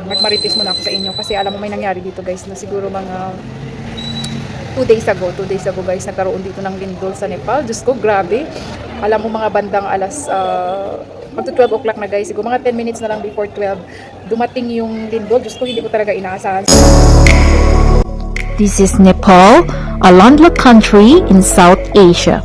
magmarites muna ako sa inyo kasi alam mo may nangyari dito guys na siguro mga 2 days ago guys, nagkaroon dito ng lindol sa Nepal. Diyos ko, grabe. Alam mo mga bandang alas magto 12 o'clock na guys, siguro mga 10 minutes na lang before 12 dumating yung lindol. Diyos ko, hindi ko talaga inaasahan. This is Nepal, a landlocked country in South Asia.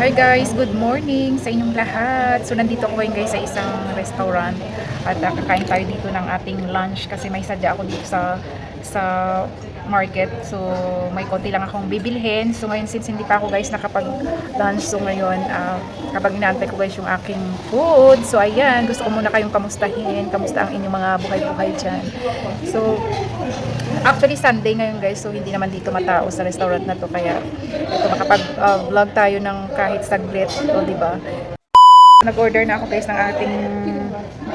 Hi guys, good morning sa inyong lahat. So nandito ako ngayon guys sa isang restaurant at kakain tayo dito ng ating lunch kasi may sadya ako dito sa market. So may konti lang akong bibilhin. So ngayon since hindi pa ako guys nakapag-lunch, so ngayon kapag inaantay ko guys yung aking food. So ayan, gusto ko muna kayong kamustahin. Kamusta ang inyong mga buhay-buhay dyan. So actually Sunday ngayon guys, so hindi naman dito matao sa restaurant na to, kaya ito makapag-vlog tayo ng kahit saglit, o di ba? Nag-order na ako guys ng ating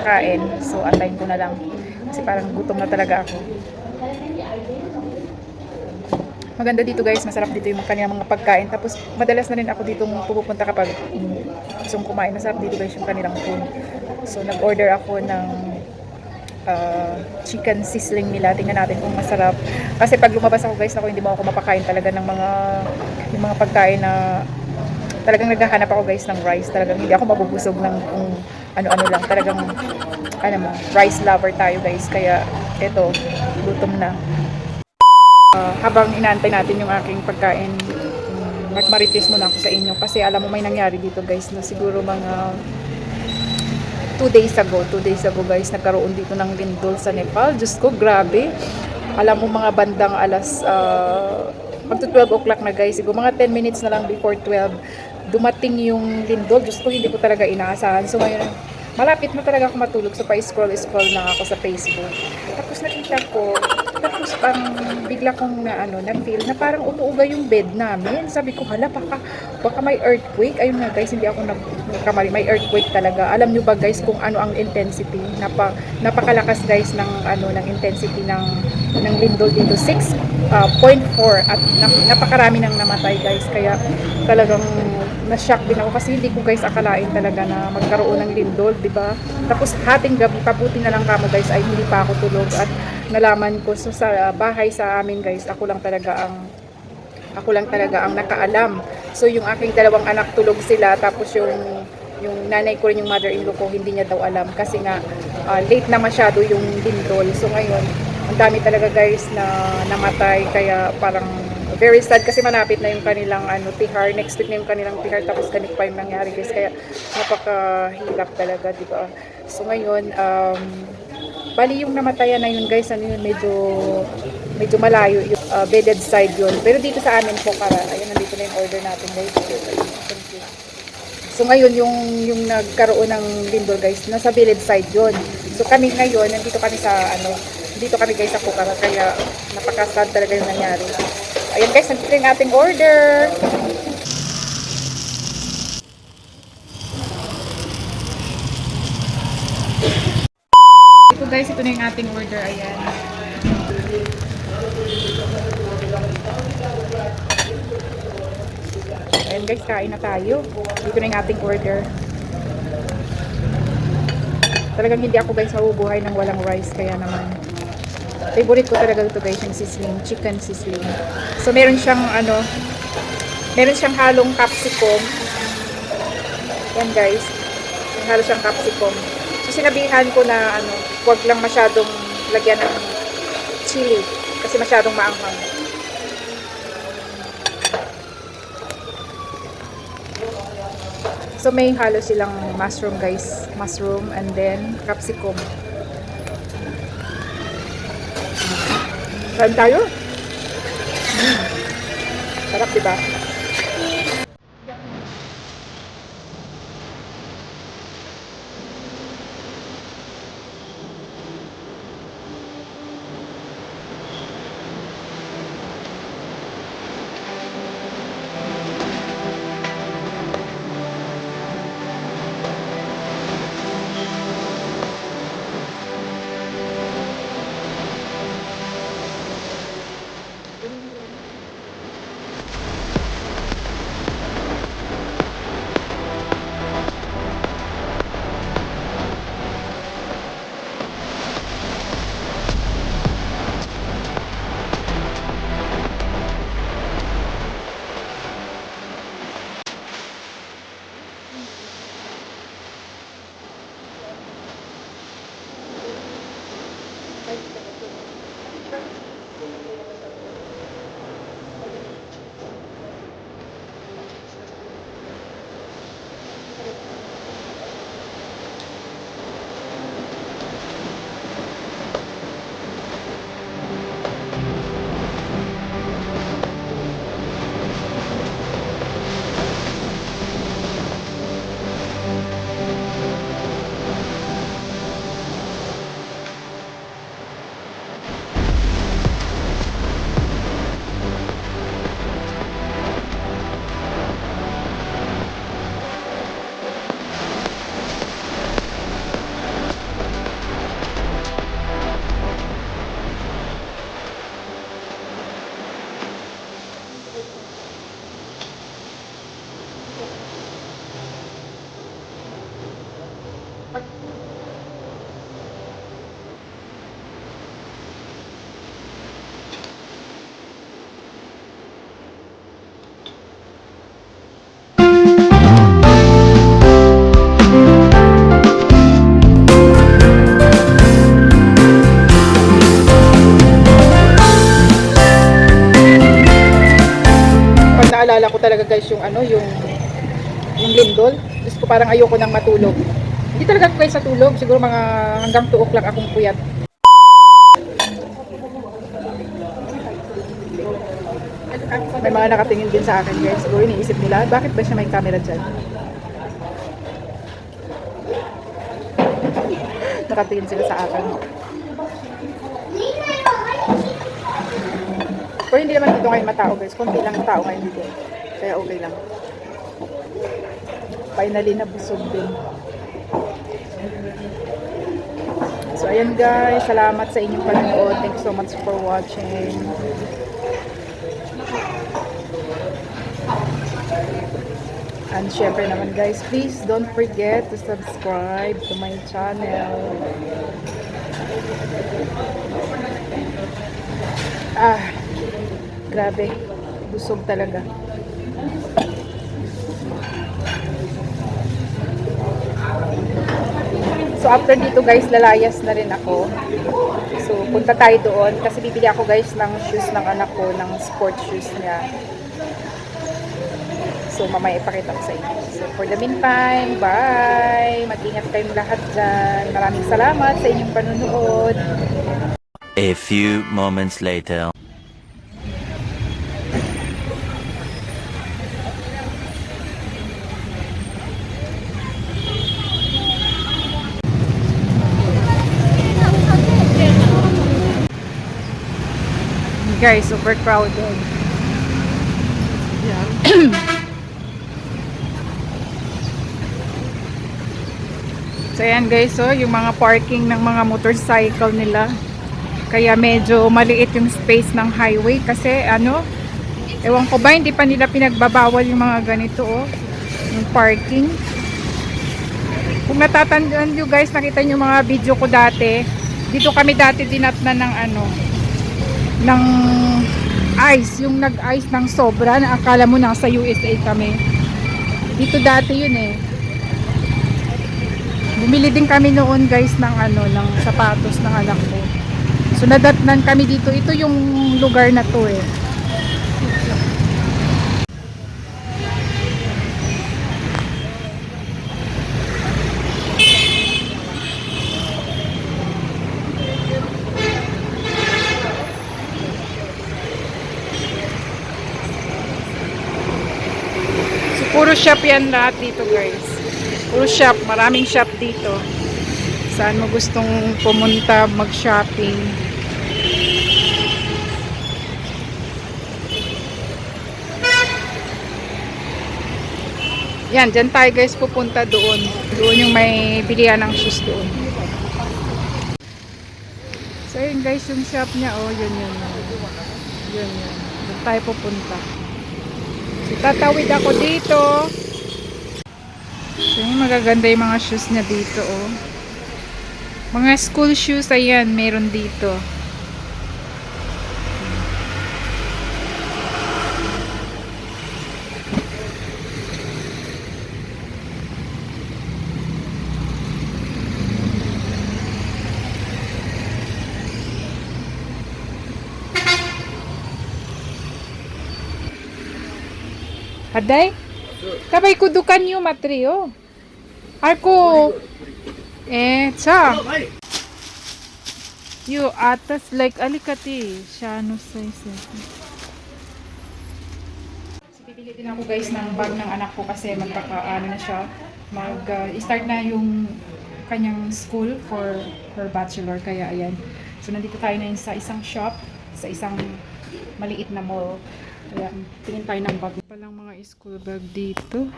kain, so antayin ko na lang kasi parang gutom na talaga ako. Maganda dito guys, masarap dito yung kanilang mga pagkain, tapos madalas na rin ako dito pupunta kapag gusto kumain. Masarap dito guys yung kanilang food. So nag-order ako ng chicken sizzling nila. Tingnan natin kung masarap. Kasi pag lumabas ako guys, hindi mo ako mapakain talaga ng yung mga pagkain na talagang naghahanap ako guys ng rice. Talagang hindi ako mabubusog ng kung ano-ano lang. Talagang rice lover tayo guys. Kaya eto, gutom na. Habang inaantay natin yung aking pagkain, magmarites muna ako sa inyo kasi alam mo may nangyari dito guys na siguro mga 2 days ago guys, nagkaroon dito ng lindol sa Nepal. Diyos ko, grabe. Alam mo mga bandang alas magto 12 o'clock na guys, siguro mga 10 minutes na lang before 12 dumating yung lindol. Diyos ko, hindi ko talaga inaasahan. So ngayon, malapit na talaga ako matulog. So pa-scroll lang ako sa Facebook. Tapos nakita ko, tapos bigla kong na-feel na parang umuuga yung bed namin. Sabi ko, hala, baka may earthquake. Ayun nga guys, hindi ako nagkamali. May earthquake talaga. Alam nyo ba guys kung ano ang intensity? Napakalakas guys ng intensity ng lindol dito. 6.4 at napakarami nang namatay guys. Kaya talagang na-shock din ako kasi hindi ko guys akalain talaga na magkaroon ng lindol, di ba? Tapos hating gabi, pabuti na lang kamo guys ay hindi pa ako tulog at nalaman ko sa bahay sa amin guys, ako lang talaga ang nakaalam. So yung aking dalawang anak tulog sila, tapos yung nanay ko rin, yung mother-in-law ko, hindi niya daw alam kasi nga late na masyado yung lindol. So ngayon, ang dami talaga guys na namatay, kaya parang very sad kasi malapit na yung kanilang tihar. Next week na yung kanilang tihar, tapos ganito pa yung nangyari guys. Kaya napakahirap talaga, di ba? So ngayon, bali yung namatayan na yun guys, medyo malayo yung bedded side yun. Pero dito sa amin po, ayun, nandito na yung order natin guys. Thank you. So ngayon, yung nagkaroon ng lindol guys, nasa village side yun. So kami ngayon, dito kami guys sa Pukara, kaya napaka-sad talaga yung nangyari. Ayan guys, nandito yung ating order. Ito guys, ito na yung ating order. Ayan. Ayan guys, kain na tayo. Dito na yung ating order. Talagang hindi ako guys mabubuhay ng walang rice, kaya naman favorite ko talaga ito guys, yung sizzling, chicken sizzling. So meron siyang halong capsicum. Yan guys, may halo siyang capsicum. So sinabihan ko na huwag lang masyadong lagyan ng chili kasi masyadong maanghang. So may halo silang mushroom guys, mushroom and then capsicum. Kain tayo. Sarap, diba? naalala ko talaga guys yung ano, yung lindol. Gusto ko parang ayoko nang matulog. Hindi talaga ako guys sa tulog. Siguro mga hanggang 2 o'clock akong puyat. May mga nakatingin din sa akin guys. Siguro iniisip nila, bakit ba siya may camera dyan? Nakatingin sila sa akin. Pero hindi naman dito ngayon matao guys. Konti lang tao ngayon dito. Kaya okay lang. Finally nabusog din. So ayan guys. Salamat sa inyong panonood. Thank you so much for watching. And syempre naman guys, please don't forget to subscribe to my channel. Grabe. Busog talaga. So after dito guys, lalayas na rin ako. So punta tayo doon kasi bibili ako guys ng shoes ng anak ko, ng sports shoes niya. So, mamaya ipakita ko sa inyo. So, for the meantime, bye! Mag-ingat kayong lahat dyan. Maraming salamat sa inyong panunood. A few moments later. Guys, super crowded. Yeah. So ayan guys, so yung mga parking ng mga motorcycle nila. Kaya medyo maliit yung space ng highway kasi ano, ewan ko ba, hindi pa nila pinagbabawal yung mga ganito oh, yung parking. Kung natatandaan nyo guys, nakita nyo mga video ko dati, dito kami dati dinatnan ng ano, ng ice, yung nag-ice ng sobra na akala mo nasa USA kami. Dito dati yun eh. Bumili din kami noon guys ng ano, ng sapatos ng anak ko. So nadatnan kami dito. Ito yung lugar na to eh. So puro shop yan lahat dito guys. Puro shop, maraming shop dito. Saan mo gustong pumunta, mag-shopping. Yan, dyan tayo guys pupunta doon. Doon yung may bilihan ng shoes doon. So yun guys, yung shop niya, oh, yun. Yun. Doon tayo pupunta. So tatawid ako dito. So, yung magaganda yung mga shoes niya dito, oh. Mga school shoes, ayan, meron dito. Haday? Kabay kudukan yung matrio. Arko. Cha. You atas like alikati. Shano size. So, bibili din ako guys ng bag ng anak ko kasi magkakaano na siya. Start na yung kanyang school for her bachelor. Kaya ayan. So nandito tayo na sa isang shop. Sa isang maliit na mall. Kaya tingin tayo ng bag. Palang mga school bag dito.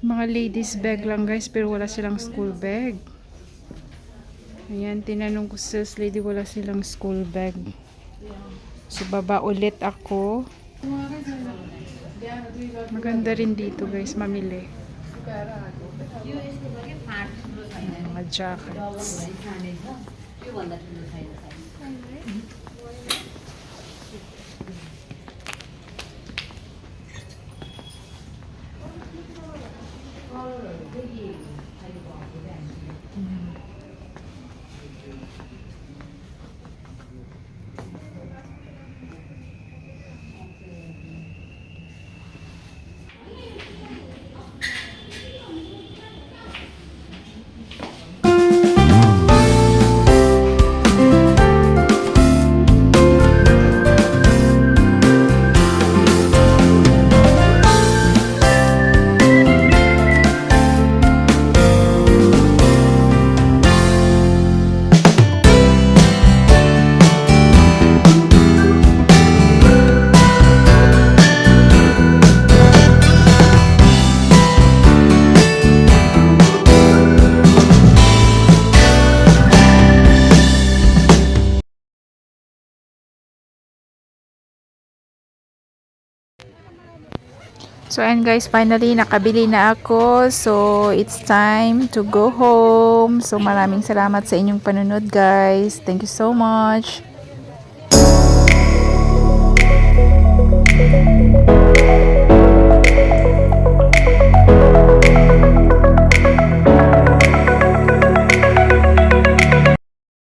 Mga ladies bag lang guys, pero wala silang school bag. Ayan, tinanong ko sa lady, wala silang school bag. So baba ulit ako. Maganda rin dito guys, mamili. Mga jackets. So and guys, finally nakabili na ako. So it's time to go home. So maraming salamat sa inyong panunod guys. Thank you so much.